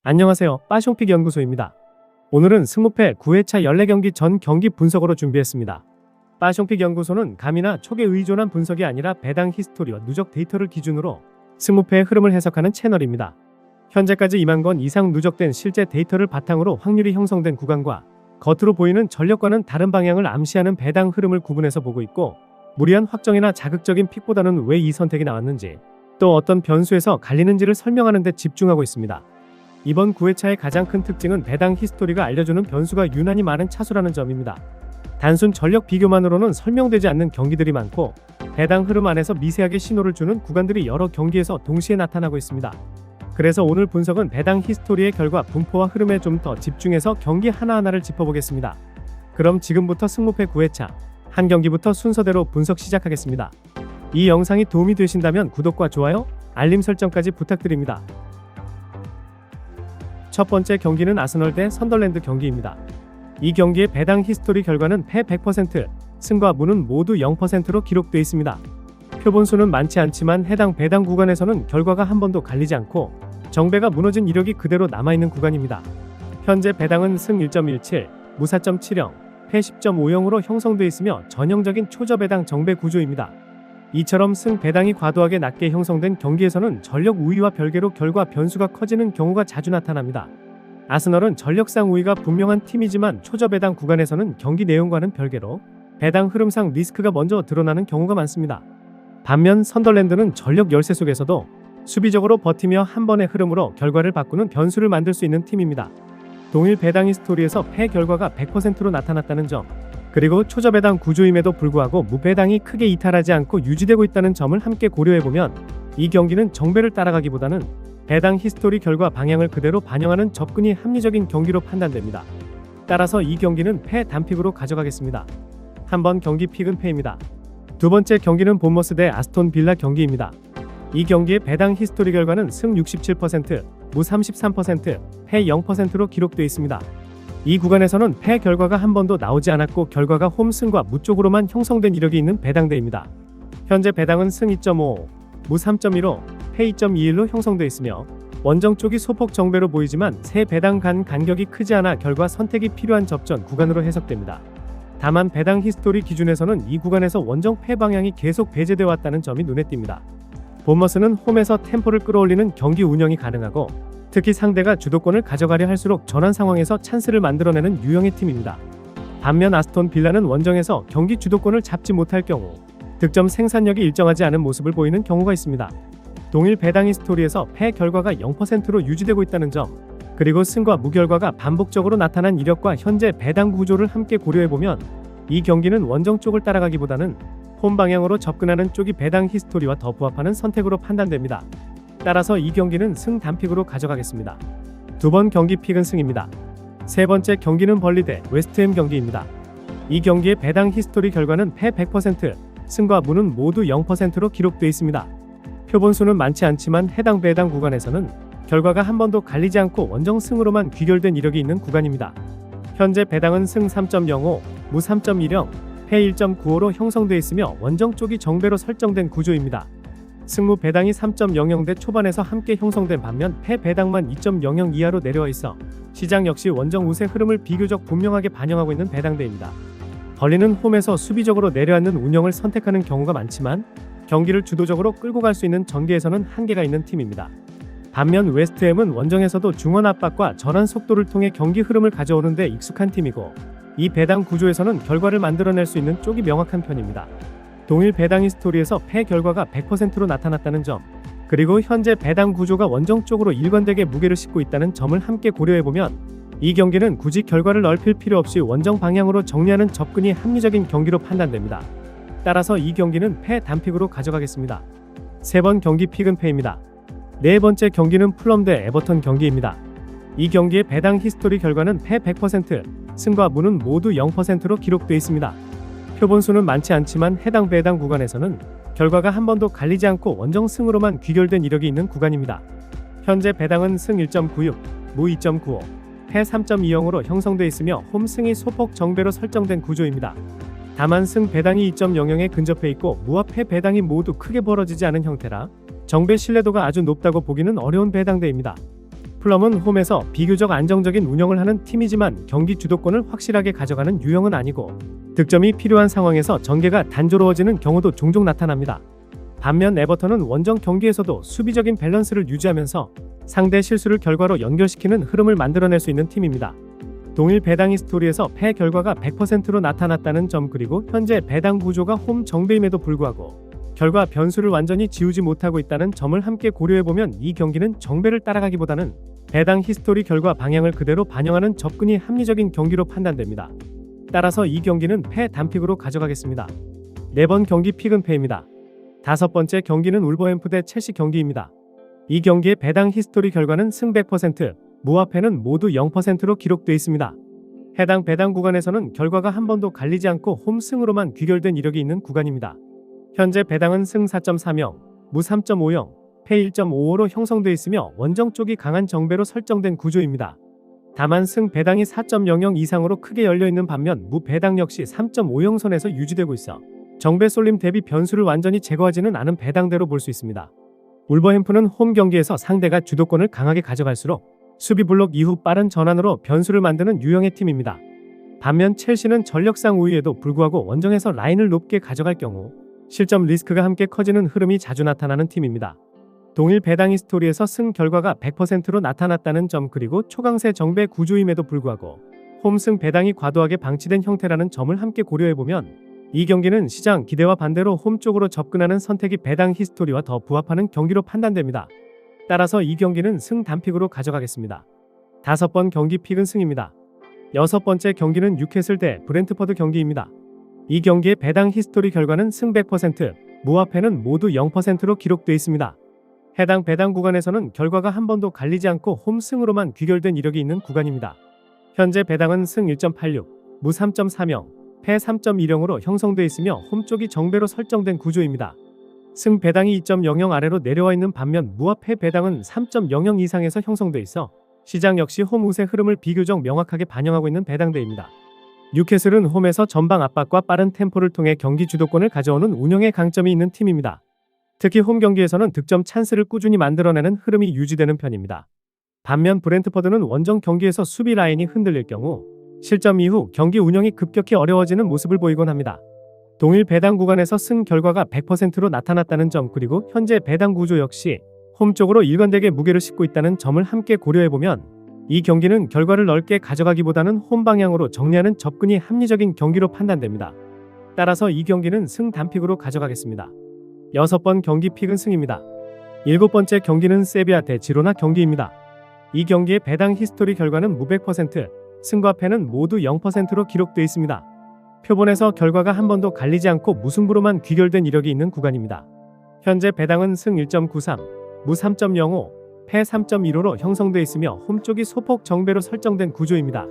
안녕하세요. 빠숑픽 연구소입니다. 오늘은 승무패 9회차 14경기 전 경기 분석으로 준비했습니다. 빠숑픽 연구소는 감이나 촉에 의존한 분석이 아니라 배당 히스토리와 누적 데이터를 기준으로 승무패의 흐름을 해석하는 채널입니다. 현재까지 2만 건 이상 누적된 실제 데이터를 바탕으로 확률이 형성된 구간과 겉으로 보이는 전력과는 다른 방향을 암시하는 배당 흐름을 구분해서 보고 있고, 무리한 확정이나 자극적인 픽보다는 왜 이 선택이 나왔는지, 또 어떤 변수에서 갈리는지를 설명하는 데 집중하고 있습니다. 이번 9회차의 가장 큰 특징은 배당 히스토리가 알려주는 변수가 유난히 많은 차수라는 점입니다. 단순 전력 비교만으로는 설명되지 않는 경기들이 많고, 배당 흐름 안에서 미세하게 신호를 주는 구간들이 여러 경기에서 동시에 나타나고 있습니다. 그래서 오늘 분석은 배당 히스토리의 결과 분포와 흐름에 좀 더 집중해서 경기 하나하나를 짚어보겠습니다. 그럼 지금부터 승무패 9회차 한 경기부터 순서대로 분석 시작하겠습니다. 이 영상이 도움이 되신다면 구독과 좋아요, 알림 설정까지 부탁드립니다. 첫 번째 경기는 아스널 대 선덜랜드 경기입니다. 이 경기의 배당 히스토리 결과는 패 100%, 승과 무는 모두 0%로 기록되어 있습니다. 표본수는 많지 않지만 해당 배당 구간에서는 결과가 한 번도 갈리지 않고 정배가 무너진 이력이 그대로 남아있는 구간입니다. 현재 배당은 승 1.17, 무 4.70, 패 10.50으로 형성되어 있으며 전형적인 초저배당 정배 구조입니다. 이처럼 승 배당이 과도하게 낮게 형성된 경기에서는 전력 우위와 별개로 결과 변수가 커지는 경우가 자주 나타납니다. 아스널은 전력상 우위가 분명한 팀이지만 초저배당 구간에서는 경기 내용과는 별개로 배당 흐름상 리스크가 먼저 드러나는 경우가 많습니다. 반면 선덜랜드는 전력 열세 속에서도 수비적으로 버티며 한 번의 흐름으로 결과를 바꾸는 변수를 만들 수 있는 팀입니다. 동일 배당 히스토리에서 패 결과가 100%로 나타났다는 점, 그리고 초저배당 구조임에도 불구하고 무배당이 크게 이탈하지 않고 유지되고 있다는 점을 함께 고려해보면 이 경기는 정배를 따라가기보다는 배당 히스토리 결과 방향을 그대로 반영하는 접근이 합리적인 경기로 판단됩니다. 따라서 이 경기는 패 단픽으로 가져가겠습니다. 한번 경기 픽은 패입니다. 두 번째 경기는 본머스 대 아스톤 빌라 경기입니다. 이 경기의 배당 히스토리 결과는 승 67%, 무 33%, 패 0%로 기록되어 있습니다. 이 구간에서는 패 결과가 한 번도 나오지 않았고 결과가 홈승과 무 쪽으로만 형성된 이력이 있는 배당대입니다. 현재 배당은 승 2.55, 무 3.15, 패 2.21로 형성되어 있으며 원정 쪽이 소폭 정배로 보이지만 세 배당 간 간격이 크지 않아 결과 선택이 필요한 접전 구간으로 해석됩니다. 다만 배당 히스토리 기준에서는 이 구간에서 원정 패 방향이 계속 배제되어 왔다는 점이 눈에 띕니다. 본머스는 홈에서 템포를 끌어올리는 경기 운영이 가능하고, 특히 상대가 주도권을 가져가려 할수록 전환 상황에서 찬스를 만들어내는 유형의 팀입니다. 반면 아스톤 빌라는 원정에서 경기 주도권을 잡지 못할 경우 득점 생산력이 일정하지 않은 모습을 보이는 경우가 있습니다. 동일 배당 히스토리에서 패 결과가 0%로 유지되고 있다는 점, 그리고 승과 무 결과가 반복적으로 나타난 이력과 현재 배당 구조를 함께 고려해보면 이 경기는 원정 쪽을 따라가기보다는 홈 방향으로 접근하는 쪽이 배당 히스토리와 더 부합하는 선택으로 판단됩니다. 따라서 이 경기는 승 단픽으로 가져가겠습니다. 두 번 경기 픽은 승입니다. 세 번째 경기는 벌리 대 웨스트햄 경기입니다. 이 경기의 배당 히스토리 결과는 패 100%, 승과 무는 모두 0%로 기록되어 있습니다. 표본수는 많지 않지만 해당 배당 구간에서는 결과가 한 번도 갈리지 않고 원정 승으로만 귀결된 이력이 있는 구간입니다. 현재 배당은 승 3.05, 무 3.10, 패 1.95로 형성되어 있으며 원정 쪽이 정배로 설정된 구조입니다. 승무 배당이 3.00대 초반에서 함께 형성된 반면 패 배당만 2.00 이하로 내려와 있어 시장 역시 원정 우세 흐름을 비교적 분명하게 반영하고 있는 배당대입니다. 벌리는 홈에서 수비적으로 내려앉는 운영을 선택하는 경우가 많지만 경기를 주도적으로 끌고 갈 수 있는 전개에서는 한계가 있는 팀입니다. 반면 웨스트햄은 원정에서도 중원 압박과 전환 속도를 통해 경기 흐름을 가져오는 데 익숙한 팀이고, 이 배당 구조에서는 결과를 만들어낼 수 있는 쪽이 명확한 편입니다. 동일 배당 히스토리에서 패 결과가 100%로 나타났다는 점, 그리고 현재 배당 구조가 원정 쪽으로 일관되게 무게를 싣고 있다는 점을 함께 고려해보면 이 경기는 굳이 결과를 넓힐 필요 없이 원정 방향으로 정리하는 접근이 합리적인 경기로 판단됩니다. 따라서 이 경기는 패 단픽으로 가져가겠습니다. 세 번 경기 픽은 패입니다. 네 번째 경기는 풀럼 대 에버턴 경기입니다. 이 경기의 배당 히스토리 결과는 패 100%, 승과 무는 모두 0%로 기록되어 있습니다. 표본수는 많지 않지만 해당 배당 구간에서는 결과가 한 번도 갈리지 않고 원정 승으로만 귀결된 이력이 있는 구간입니다. 현재 배당은 승 1.96, 무 2.95, 패 3.20으로 형성되어 있으며 홈 승이 소폭 정배로 설정된 구조입니다. 다만 승 배당이 2.00에 근접해 있고 무와 패 배당이 모두 크게 벌어지지 않은 형태라 정배 신뢰도가 아주 높다고 보기는 어려운 배당대입니다. 플럼은 홈에서 비교적 안정적인 운영을 하는 팀이지만 경기 주도권을 확실하게 가져가는 유형은 아니고 득점이 필요한 상황에서 전개가 단조로워지는 경우도 종종 나타납니다. 반면 에버턴은 원정 경기에서도 수비적인 밸런스를 유지하면서 상대 실수를 결과로 연결시키는 흐름을 만들어낼 수 있는 팀입니다. 동일 배당 히스토리에서 패 결과가 100%로 나타났다는 점, 그리고 현재 배당 구조가 홈 정배임에도 불구하고 결과 변수를 완전히 지우지 못하고 있다는 점을 함께 고려해보면 이 경기는 정배를 따라가기보다는 배당 히스토리 결과 방향을 그대로 반영하는 접근이 합리적인 경기로 판단됩니다. 따라서 이 경기는 패 단픽으로 가져가겠습니다. 4번 경기 픽은 패입니다. 5번째 경기는 울버햄프 대 첼시 경기입니다. 이 경기의 배당 히스토리 결과는 승 100%, 무와 패는 모두 0%로 기록되어 있습니다. 해당 배당 구간에서는 결과가 한 번도 갈리지 않고 홈 승으로만 귀결된 이력이 있는 구간입니다. 현재 배당은 승 4.40, 무 3.50, 패 1.55로 형성되어 있으며 원정 쪽이 강한 정배로 설정된 구조입니다. 다만 승 배당이 4.00 이상으로 크게 열려있는 반면 무 배당 역시 3.50 선에서 유지되고 있어 정배 쏠림 대비 변수를 완전히 제거하지는 않은 배당대로 볼 수 있습니다. 울버햄프는 홈 경기에서 상대가 주도권을 강하게 가져갈수록 수비 블록 이후 빠른 전환으로 변수를 만드는 유형의 팀입니다. 반면 첼시는 전력상 우위에도 불구하고 원정에서 라인을 높게 가져갈 경우 실점 리스크가 함께 커지는 흐름이 자주 나타나는 팀입니다. 동일 배당 히스토리에서 승 결과가 100%로 나타났다는 점, 그리고 초강세 정배 구조임에도 불구하고 홈승 배당이 과도하게 방치된 형태라는 점을 함께 고려해보면 이 경기는 시장 기대와 반대로 홈 쪽으로 접근하는 선택이 배당 히스토리와 더 부합하는 경기로 판단됩니다. 따라서 이 경기는 승 단픽으로 가져가겠습니다. 5번 경기 픽은 승입니다. 6번째 경기는 뉴캐슬 대 브렌트퍼드 경기입니다. 이 경기의 배당 히스토리 결과는 승 100%, 무와 패는 모두 0%로 기록되어 있습니다. 해당 배당 구간에서는 결과가 한 번도 갈리지 않고 홈 승으로만 귀결된 이력이 있는 구간입니다. 현재 배당은 승 1.86, 무 3.30, 패 3.10으로 형성되어 있으며 홈 쪽이 정배로 설정된 구조입니다. 승 배당이 2.00 아래로 내려와 있는 반면 무와 패 배당은 3.00 이상에서 형성되어 있어 시장 역시 홈 우세 흐름을 비교적 명확하게 반영하고 있는 배당대입니다. 뉴캐슬은 홈에서 전방 압박과 빠른 템포를 통해 경기 주도권을 가져오는 운영의 강점이 있는 팀입니다. 특히 홈 경기에서는 득점 찬스를 꾸준히 만들어내는 흐름이 유지되는 편입니다. 반면 브렌트퍼드는 원정 경기에서 수비 라인이 흔들릴 경우 실점 이후 경기 운영이 급격히 어려워지는 모습을 보이곤 합니다. 동일 배당 구간에서 승 결과가 100%로 나타났다는 점, 그리고 현재 배당 구조 역시 홈 쪽으로 일관되게 무게를 싣고 있다는 점을 함께 고려해보면 이 경기는 결과를 넓게 가져가기보다는 홈 방향으로 정리하는 접근이 합리적인 경기로 판단됩니다. 따라서 이 경기는 승 단픽으로 가져가겠습니다. 6번 경기 픽은 승입니다. 7번째 경기는 세비야 대 지로나 경기입니다. 이 경기의 배당 히스토리 결과는 무 100%, 승과 패는 모두 0%로 기록되어 있습니다. 표본에서 결과가 한 번도 갈리지 않고 무승부로만 귀결된 이력이 있는 구간입니다. 현재 배당은 승 1.93, 무 3.05, 패 3.15로 형성되어 있으며 홈 쪽이 소폭 정배로 설정된 구조입니다.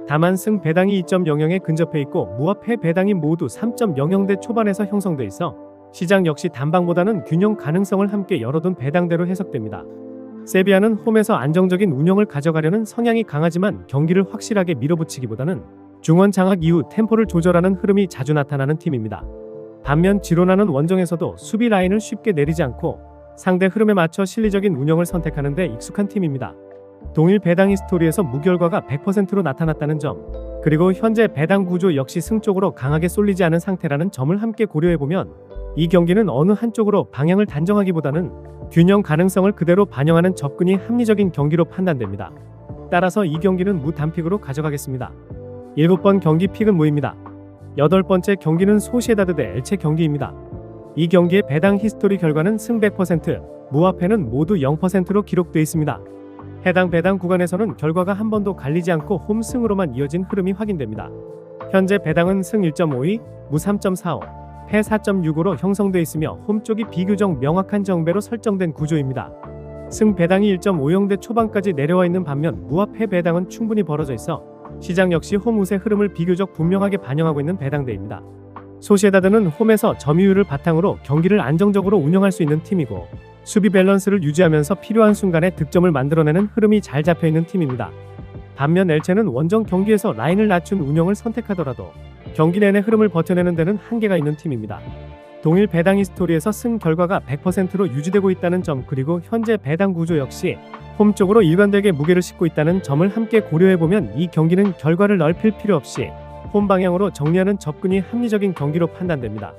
다만 승 배당이 2.00에 근접해 있고 무와 패 배당이 모두 3.00대 초반에서 형성돼 있어 시장 역시 단방보다는 균형 가능성을 함께 열어둔 배당대로 해석됩니다. 세비야는 홈에서 안정적인 운영을 가져가려는 성향이 강하지만 경기를 확실하게 밀어붙이기보다는 중원 장악 이후 템포를 조절하는 흐름이 자주 나타나는 팀입니다. 반면 지로나는 원정에서도 수비 라인을 쉽게 내리지 않고 상대 흐름에 맞춰 실리적인 운영을 선택하는 데 익숙한 팀입니다. 동일 배당 히스토리에서 무결과가 100%로 나타났다는 점, 그리고 현재 배당 구조 역시 승 쪽으로 강하게 쏠리지 않은 상태라는 점을 함께 고려해보면 이 경기는 어느 한쪽으로 방향을 단정하기보다는 균형 가능성을 그대로 반영하는 접근이 합리적인 경기로 판단됩니다. 따라서 이 경기는 무 단픽으로 가져가겠습니다. 7번 경기 픽은 무입니다. 8번째 경기는 소시에다드 대 엘체 경기입니다. 이 경기의 배당 히스토리 결과는 승 100%, 무와 패는 모두 0%로 기록되어 있습니다. 해당 배당 구간에서는 결과가 한 번도 갈리지 않고 홈 승으로만 이어진 흐름이 확인됩니다. 현재 배당은 승 1.52, 무 3.45, 패 4.65로 형성되어 있으며 홈 쪽이 비교적 명확한 정배로 설정된 구조입니다. 승 배당이 1.50대 초반까지 내려와 있는 반면 무와 패 배당은 충분히 벌어져 있어 시장 역시 홈 우세 흐름을 비교적 분명하게 반영하고 있는 배당대입니다. 소시에다드는 홈에서 점유율을 바탕으로 경기를 안정적으로 운영할 수 있는 팀이고 수비 밸런스를 유지하면서 필요한 순간에 득점을 만들어내는 흐름이 잘 잡혀있는 팀입니다. 반면 엘체는 원정 경기에서 라인을 낮춘 운영을 선택하더라도 경기 내내 흐름을 버텨내는 데는 한계가 있는 팀입니다. 동일 배당 히스토리에서 승 결과가 100%로 유지되고 있다는 점, 그리고 현재 배당 구조 역시 홈 쪽으로 일관되게 무게를 싣고 있다는 점을 함께 고려해보면 이 경기는 결과를 넓힐 필요 없이 홈 방향으로 정리하는 접근이 합리적인 경기로 판단됩니다.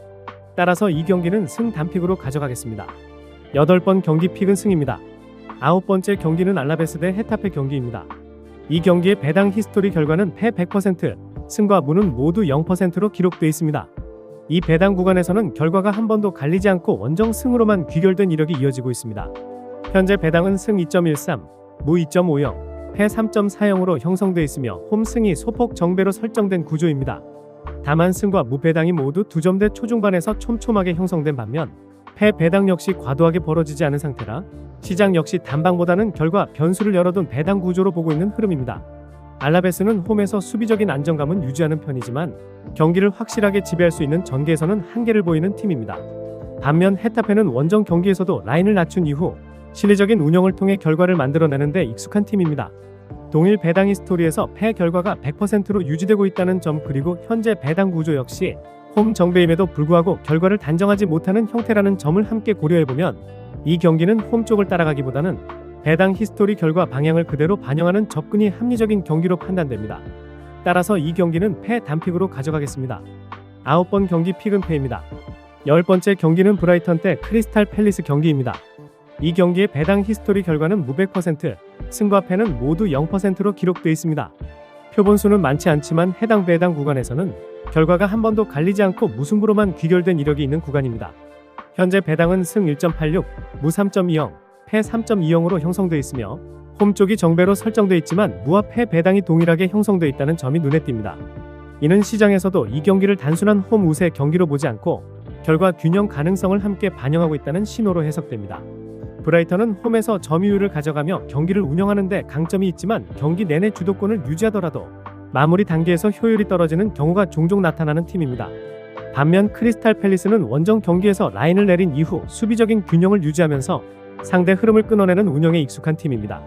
따라서 이 경기는 승 단픽으로 가져가겠습니다. 8번 경기 픽은 승입니다. 9번째 경기는 알라베스 대 헤타페 경기입니다. 이 경기의 배당 히스토리 결과는 패 100%, 승과 무는 모두 0%로 기록되어 있습니다. 이 배당 구간에서는 결과가 한 번도 갈리지 않고 원정 승으로만 귀결된 이력이 이어지고 있습니다. 현재 배당은 승 2.13, 무 2.50, 패 3.40으로 형성되어 있으며 홈 승이 소폭 정배로 설정된 구조입니다. 다만 승과 무 배당이 모두 2점대 초중반에서 촘촘하게 형성된 반면 패 배당 역시 과도하게 벌어지지 않은 상태라 시장 역시 단방보다는 결과 변수를 열어둔 배당 구조로 보고 있는 흐름입니다. 알라베스는 홈에서 수비적인 안정감은 유지하는 편이지만 경기를 확실하게 지배할 수 있는 전개에서는 한계를 보이는 팀입니다. 반면 헤타페는 원정 경기에서도 라인을 낮춘 이후 실리적인 운영을 통해 결과를 만들어내는 데 익숙한 팀입니다. 동일 배당 히스토리에서 패 결과가 100%로 유지되고 있다는 점 그리고 현재 배당 구조 역시 홈 정배임에도 불구하고 결과를 단정하지 못하는 형태라는 점을 함께 고려해보면 이 경기는 홈 쪽을 따라가기보다는 배당 히스토리 결과 방향을 그대로 반영하는 접근이 합리적인 경기로 판단됩니다. 따라서 이 경기는 패 단픽으로 가져가겠습니다. 9번 경기 픽은 패입니다. 10번째 경기는 브라이턴 대 크리스탈 팰리스 경기입니다. 이 경기의 배당 히스토리 결과는 무 100%, 승과 패는 모두 0%로 기록되어 있습니다. 표본수는 많지 않지만 해당 배당 구간에서는 결과가 한 번도 갈리지 않고 무승부로만 귀결된 이력이 있는 구간입니다. 현재 배당은 승 1.86, 무 3.20, 패 3.20으로 형성되어 있으며 홈 쪽이 정배로 설정되어 있지만 무와 패 배당이 동일하게 형성되어 있다는 점이 눈에 띕니다. 이는 시장에서도 이 경기를 단순한 홈 우세 경기로 보지 않고 결과 균형 가능성을 함께 반영하고 있다는 신호로 해석됩니다. 브라이턴은 홈에서 점유율을 가져가며 경기를 운영하는 데 강점이 있지만 경기 내내 주도권을 유지하더라도 마무리 단계에서 효율이 떨어지는 경우가 종종 나타나는 팀입니다. 반면 크리스탈 팰리스는 원정 경기에서 라인을 내린 이후 수비적인 균형을 유지하면서 상대 흐름을 끊어내는 운영에 익숙한 팀입니다.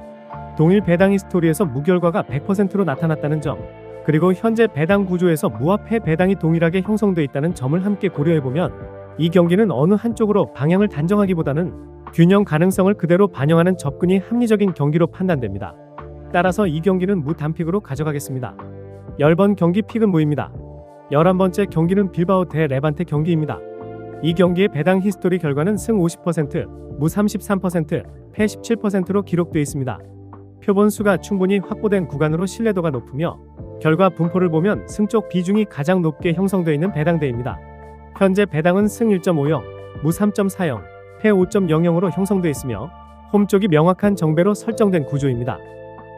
동일 배당 히스토리에서 무결과가 100%로 나타났다는 점, 그리고 현재 배당 구조에서 무와 패 배당이 동일하게 형성되어 있다는 점을 함께 고려해보면 이 경기는 어느 한쪽으로 방향을 단정하기보다는 균형 가능성을 그대로 반영하는 접근이 합리적인 경기로 판단됩니다. 따라서 이 경기는 무 단픽으로 가져가겠습니다. 10번 경기 픽은 무입니다. 11번째 경기는 빌바오 대 레반테 경기입니다. 이 경기의 배당 히스토리 결과는 승 50%, 무 33%, 패 17%로 기록되어 있습니다. 표본수가 충분히 확보된 구간으로 신뢰도가 높으며 결과 분포를 보면 승 쪽 비중이 가장 높게 형성되어 있는 배당대입니다. 현재 배당은 승 1.50, 무 3.40, 패 5.00으로 형성되어 있으며 홈 쪽이 명확한 정배로 설정된 구조입니다.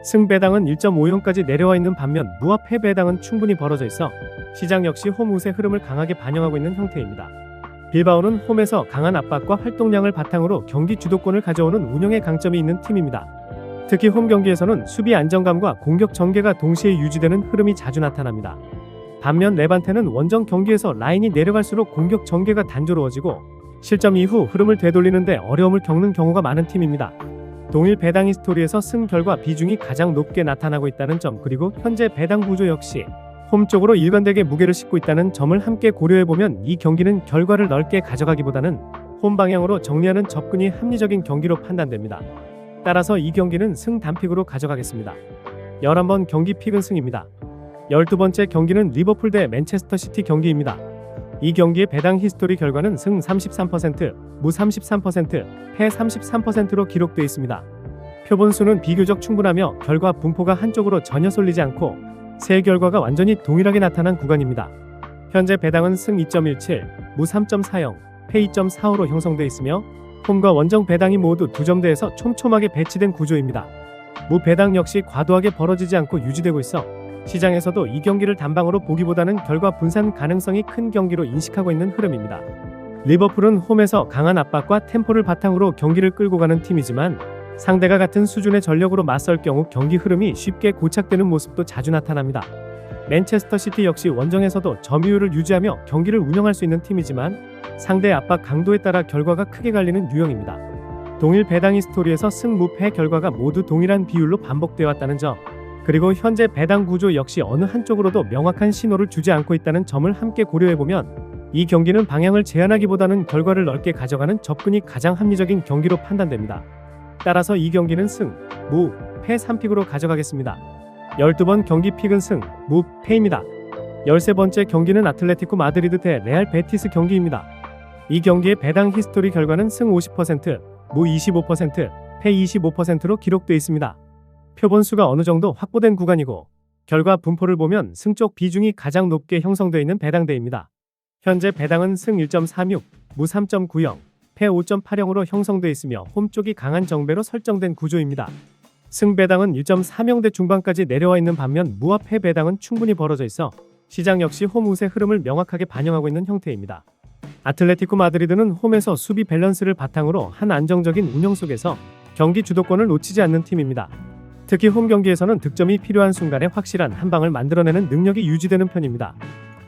승 배당은 1.50까지 내려와 있는 반면 무와 패 배당은 충분히 벌어져 있어 시장 역시 홈 우세 흐름을 강하게 반영하고 있는 형태입니다. 빌바오는 홈에서 강한 압박과 활동량을 바탕으로 경기 주도권을 가져오는 운영의 강점이 있는 팀입니다. 특히 홈 경기에서는 수비 안정감과 공격 전개가 동시에 유지되는 흐름이 자주 나타납니다. 반면 레반테는 원정 경기에서 라인이 내려갈수록 공격 전개가 단조로워지고 실점 이후 흐름을 되돌리는데 어려움을 겪는 경우가 많은 팀입니다. 동일 배당 히스토리에서 승 결과 비중이 가장 높게 나타나고 있다는 점 그리고 현재 배당 구조 역시 홈 쪽으로 일관되게 무게를 싣고 있다는 점을 함께 고려해보면 이 경기는 결과를 넓게 가져가기보다는 홈 방향으로 정리하는 접근이 합리적인 경기로 판단됩니다. 따라서 이 경기는 승 단픽으로 가져가겠습니다. 11번 경기 픽은 승입니다. 12번째 경기는 리버풀 대 맨체스터 시티 경기입니다. 이 경기의 배당 히스토리 결과는 승 33%, 무 33%, 패 33%로 기록되어 있습니다. 표본수는 비교적 충분하며 결과 분포가 한쪽으로 전혀 쏠리지 않고 세 결과가 완전히 동일하게 나타난 구간입니다. 현재 배당은 승 2.17, 무 3.40, 패 2.45로 형성되어 있으며 홈과 원정 배당이 모두 2점대에서 촘촘하게 배치된 구조입니다. 무 배당 역시 과도하게 벌어지지 않고 유지되고 있어 시장에서도 이 경기를 단방으로 보기보다는 결과 분산 가능성이 큰 경기로 인식하고 있는 흐름입니다. 리버풀은 홈에서 강한 압박과 템포를 바탕으로 경기를 끌고 가는 팀이지만 상대가 같은 수준의 전력으로 맞설 경우 경기 흐름이 쉽게 고착되는 모습도 자주 나타납니다. 맨체스터 시티 역시 원정에서도 점유율을 유지하며 경기를 운영할 수 있는 팀이지만 상대의 압박 강도에 따라 결과가 크게 갈리는 유형입니다. 동일 배당 히스토리에서 승, 무, 패 결과가 모두 동일한 비율로 반복되어 왔다는 점, 그리고 현재 배당 구조 역시 어느 한쪽으로도 명확한 신호를 주지 않고 있다는 점을 함께 고려해보면 이 경기는 방향을 제한하기보다는 결과를 넓게 가져가는 접근이 가장 합리적인 경기로 판단됩니다. 따라서 이 경기는 승, 무, 패 3픽으로 가져가겠습니다. 12번 경기 픽은 승, 무, 패입니다. 13번째 경기는 아틀레티코 마드리드 대 레알 베티스 경기입니다. 이 경기의 배당 히스토리 결과는 승 50%, 무 25%, 패 25%로 기록되어 있습니다. 표본수가 어느 정도 확보된 구간이고 결과 분포를 보면 승 쪽 비중이 가장 높게 형성되어 있는 배당대입니다. 현재 배당은 승 1.36, 무 3.90, 패 5.80으로 형성되어 있으며 홈 쪽이 강한 정배로 설정된 구조입니다. 승 배당은 1.30대 중반까지 내려와 있는 반면 무와 패 배당은 충분히 벌어져 있어 시장 역시 홈 우세 흐름을 명확하게 반영하고 있는 형태입니다. 아틀레티코 마드리드는 홈에서 수비 밸런스를 바탕으로 한 안정적인 운영 속에서 경기 주도권을 놓치지 않는 팀입니다. 특히 홈 경기에서는 득점이 필요한 순간에 확실한 한 방을 만들어내는 능력이 유지되는 편입니다.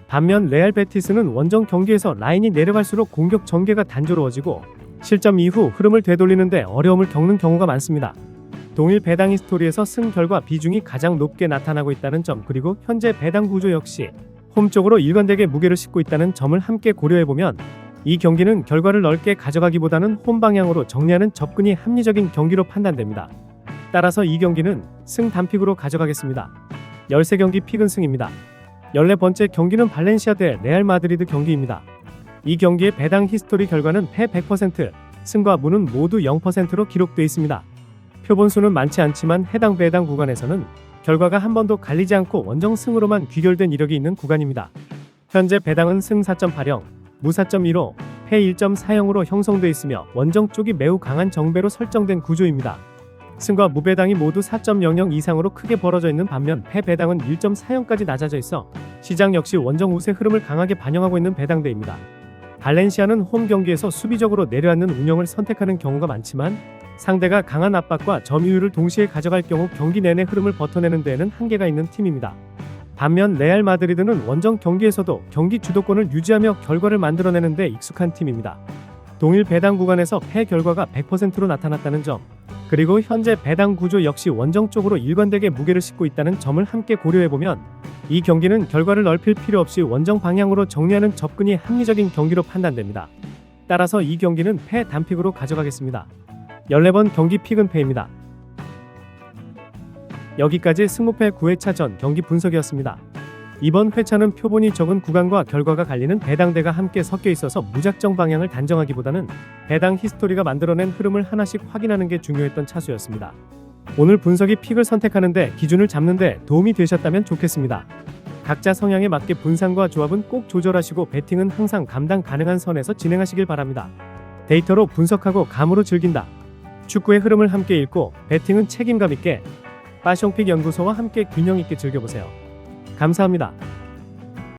반면 레알 베티스는 원정 경기에서 라인이 내려갈수록 공격 전개가 단조로워지고 실점 이후 흐름을 되돌리는데 어려움을 겪는 경우가 많습니다. 동일 배당 히스토리에서 승 결과 비중이 가장 높게 나타나고 있다는 점, 그리고 현재 배당 구조 역시 홈 쪽으로 일관되게 무게를 싣고 있다는 점을 함께 고려해보면 이 경기는 결과를 넓게 가져가기보다는 홈 방향으로 정리하는 접근이 합리적인 경기로 판단됩니다. 따라서 이 경기는 승 단픽으로 가져가겠습니다. 13경기 픽은 승입니다. 14번째 경기는 발렌시아 대 레알 마드리드 경기입니다. 이 경기의 배당 히스토리 결과는 패 100%, 승과 무는 모두 0%로 기록되어 있습니다. 표본수는 많지 않지만 해당 배당 구간에서는 결과가 한 번도 갈리지 않고 원정 승으로만 귀결된 이력이 있는 구간입니다. 현재 배당은 승 4.80, 무 4.15, 패 1.40으로 형성되어 있으며 원정 쪽이 매우 강한 정배로 설정된 구조입니다. 승과 무 배당이 모두 4.00 이상으로 크게 벌어져 있는 반면 패 배당은 1.40까지 낮아져 있어 시장 역시 원정 우세 흐름을 강하게 반영하고 있는 배당대입니다. 발렌시아는 홈 경기에서 수비적으로 내려앉는 운영을 선택하는 경우가 많지만 상대가 강한 압박과 점유율을 동시에 가져갈 경우 경기 내내 흐름을 버텨내는 데에는 한계가 있는 팀입니다. 반면 레알 마드리드는 원정 경기에서도 경기 주도권을 유지하며 결과를 만들어내는 데 익숙한 팀입니다. 동일 배당 구간에서 패 결과가 100%로 나타났다는 점, 그리고 현재 배당 구조 역시 원정 쪽으로 일관되게 무게를 싣고 있다는 점을 함께 고려해보면 이 경기는 결과를 넓힐 필요 없이 원정 방향으로 정리하는 접근이 합리적인 경기로 판단됩니다. 따라서 이 경기는 패 단픽으로 가져가겠습니다. 14번 경기 픽은 패입니다. 여기까지 승무패 9회차 전 경기 분석이었습니다. 이번 회차는 표본이 적은 구간과 결과가 갈리는 배당대가 함께 섞여 있어서 무작정 방향을 단정하기보다는 배당 히스토리가 만들어낸 흐름을 하나씩 확인하는 게 중요했던 차수였습니다. 오늘 분석이 픽을 선택하는데 기준을 잡는데 도움이 되셨다면 좋겠습니다. 각자 성향에 맞게 분산과 조합은 꼭 조절하시고 배팅은 항상 감당 가능한 선에서 진행하시길 바랍니다. 데이터로 분석하고 감으로 즐긴다. 축구의 흐름을 함께 읽고 배팅은 책임감 있게 파숑픽 연구소와 함께 균형 있게 즐겨보세요. 감사합니다.